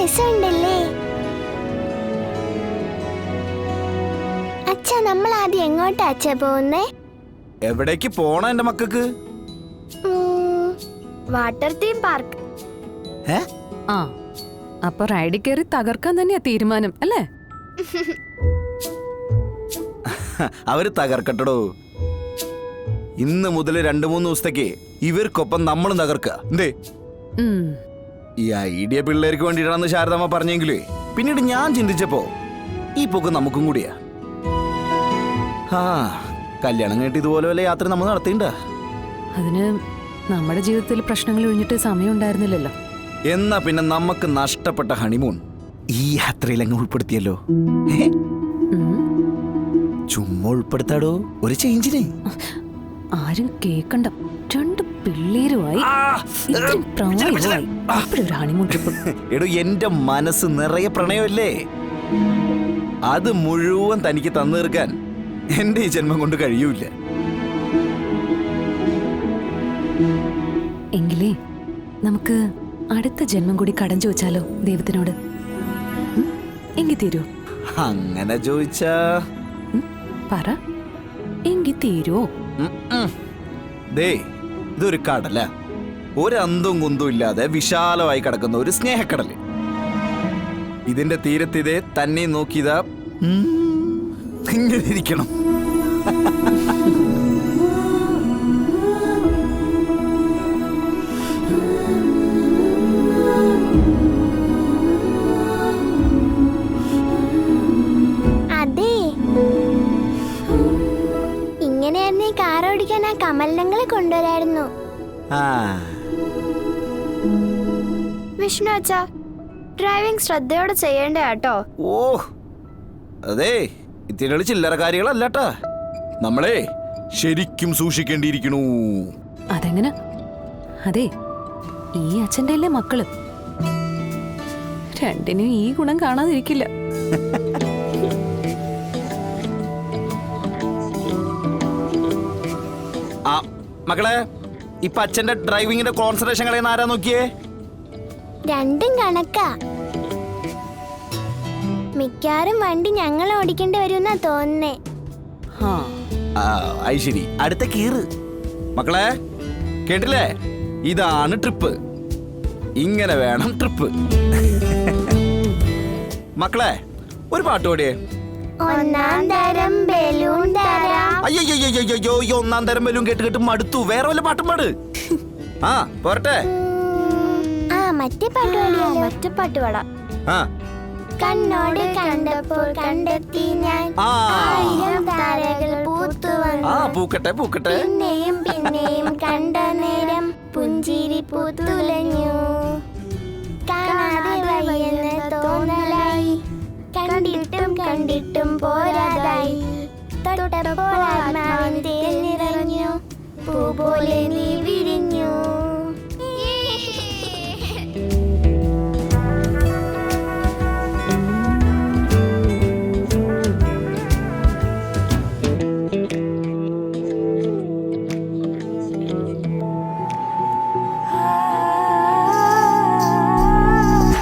രസമുണ്ടല്ലേ? അച്ഛാ, നമ്മൾ ആദ്യം എങ്ങോട്ടാ അച്ഛാ പോകുന്നേ? എവിടേക്ക് പോണ എന്റെ മക്കൾക്ക്? Water theme park. ആ, അപ്പൊ റൈഡിൽ കയറി തകർക്കാൻ തന്നെയാ തീരുമാനം അല്ലേ? അവര് തകർക്കട്ടോ. ഇന്ന് മുതൽ 2-3 ദിവസത്തേക്ക് ഇവർക്കൊപ്പം നമ്മളും തകർക്കുക. എന്തേ ഈ ഐഡിയ പിള്ളേർക്ക് വേണ്ടിയിട്ടാണെന്ന് ശാരദാമ്മ പറഞ്ഞെങ്കിലേ പിന്നീട് ഞാൻ ചിന്തിച്ചപ്പോ ഈ പോക്ക് നമുക്കും കൂടിയാ. കല്യാണം കേട്ട് ഇതുപോലെ വല്ല യാത്ര നമ്മൾ നടത്തിണ്ട. അതിന് നമ്മുടെ ജീവിതത്തിൽ പ്രശ്നങ്ങൾ ഒഴിഞ്ഞിട്ട് സമയം ഉണ്ടായിരുന്നില്ലല്ലോ. എന്നാ പിന്നെ നമുക്ക് നഷ്ടപ്പെട്ട ഹണിമൂൺ ഈ യാത്രയിൽ അങ്ങ് ഉൾപ്പെടുത്തിയല്ലോ. ചുമ്മാ ഉൾപ്പെടുത്താടോ, ഒരു ചേഞ്ചിനെ. ആരും കേക്കണ്ട. 2 പിള്ളേരുമായി എടോ, എന്റെ മനസ്സ് നിറയെ പ്രണയമല്ലേ. അത് മുഴുവൻ തനിക്ക് തന്നു തീർക്കാൻ എന്റെ ഈ ജന്മം കൊണ്ട് കഴിയൂല. എങ്കിലേ നമുക്ക് അടുത്ത ജന്മം കൂടി കടം ചോദിച്ചാലോ ദൈവത്തിനോട്? എങ്കി തീരോ? അങ്ങനെ ചോദിച്ചാ പറ, എങ്കി തീരോ? ദേ, ഇതൊരു കടല. ഒരു അന്തും കുന്തും ഇല്ലാതെ വിശാലമായി കിടക്കുന്ന ഒരു സ്നേഹക്കടല്. ഇതിന്റെ തീരത്തിതേ തന്നെ നോക്കിയതാ ഇങ്ങനെ ഇരിക്കണം. അതെ, ഇങ്ങനെയായിരുന്നേ കാർ ഓടിക്കാൻ ആ കമലങ്ങളെ കൊണ്ടുവരായിരുന്നു. വിഷ്ണു അച്ഛാ, ഡ്രൈവിംഗ് ശ്രദ്ധയോടെ ചെയ്യേണ്ട കേട്ടോ. ഓ അതെ, ഇതിനുള്ള ചില്ലറ കാര്യങ്ങളല്ലട്ടാ. നമ്മളെ ശരിക്കും സൂക്ഷിക്കേണ്ടിയിരിക്കണു. അതെങ്ങനെ? അതെ, ഈ അച്ഛൻ്റെ അല്ലേ മക്കള്. രണ്ടിനും ഈ ഗുണം കാണാതിരിക്കില്ല. ആ മക്കളെ, ഇപ്പൊ അച്ഛന്റെ ഡ്രൈവിംഗിന്റെ കോൺസെൻട്രേഷൻ കളയുന്ന ആരാ നോക്കിയേ? രണ്ടും കണക്കാ. മിക്കാറും വണ്ടി ഞങ്ങൾ ഓടിക്കേണ്ടി വരുമെന്നാ തോന്നുന്നേ. ശരി, അടുത്ത കീറ്. മക്കളെ കേട്ടില്ലേ? ഇതാണ് ട്രിപ്പ്. ഇങ്ങനെ വേണം ട്രിപ്പ്. മക്കളെ, ഒരു പാട്ട് പാടിയേ. ഒന്നാം തരം ബലൂൺ തരാം. അയ്യോ, ഈ ഒന്നാം തരം ബലൂൺ കേട്ട് കേട്ട് മടുത്തു. വേറെ വല്ല പാട്ടും പാട്. പോരട്ടെ? മറ്റേ പാട്ട് പാടിയാലോ? മറ്റേ പാട്ട് പാടാം. കണ്ണോട് കണ്ടപ്പോൾ കണ്ടെത്തി ഞാൻ ആയിരം താരകൾ പൂത്തു വന്നു. പൂക്കട്ടെ പൂക്കട്ടെ. പിന്നെയും പിന്നെയും കണ്ട നേരം പുഞ്ചിരി പൂത്തുലഞ്ഞു. കാണാതെ വയ്യെന്ന് തോന്നലായി, കണ്ടിട്ടും കണ്ടിട്ടും പോരാതായി. തൊട്ടപ്പോൾ ആത്മാവിൻ തേൻ നിറഞ്ഞു, പൂ പോലെ നീ